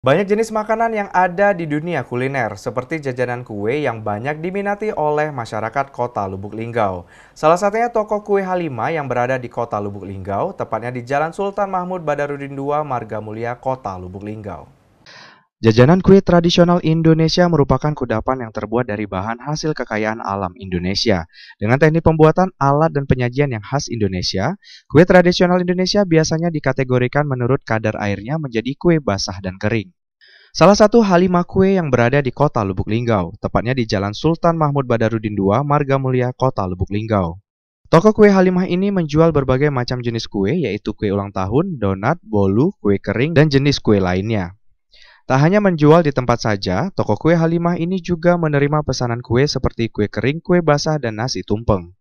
Banyak jenis makanan yang ada di dunia kuliner, seperti jajanan kue yang banyak diminati oleh masyarakat Kota Lubuk Linggau. Salah satunya toko kue Halimah yang berada di Kota Lubuk Linggau, tepatnya di Jalan Sultan Mahmud Badarudin II, Margamulia, Kota Lubuk Linggau. Jajanan kue tradisional Indonesia merupakan kudapan yang terbuat dari bahan hasil kekayaan alam Indonesia. Dengan teknik pembuatan, alat, dan penyajian yang khas Indonesia, kue tradisional Indonesia biasanya dikategorikan menurut kadar airnya menjadi kue basah dan kering. Salah satu Halimah Kue yang berada di Kota Lubuk Linggau, tepatnya di Jalan Sultan Mahmud Badarudin II, Margamulia, Kota Lubuk Linggau. Toko kue Halimah ini menjual berbagai macam jenis kue, yaitu kue ulang tahun, donat, bolu, kue kering, dan jenis kue lainnya. Tak hanya menjual di tempat saja, toko kue Halimah ini juga menerima pesanan kue seperti kue kering, kue basah, dan nasi tumpeng.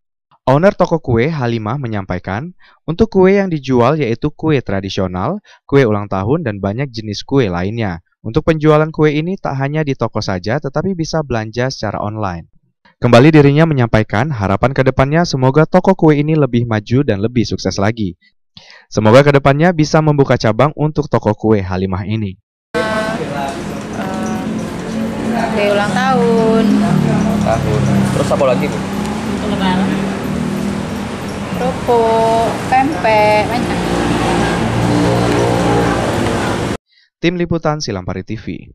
Owner toko kue Halimah menyampaikan, untuk kue yang dijual yaitu kue tradisional, kue ulang tahun, dan banyak jenis kue lainnya. Untuk penjualan kue ini tak hanya di toko saja, tetapi bisa belanja secara online. Kembali dirinya menyampaikan harapan ke depannya semoga toko kue ini lebih maju dan lebih sukses lagi. Semoga ke depannya bisa membuka cabang untuk toko kue Halimah ini. Kue ulang tahun. Terus apa lagi, Bu? Lebaran. Kerupuk, pempek, banyak. Tim Liputan Silampari TV.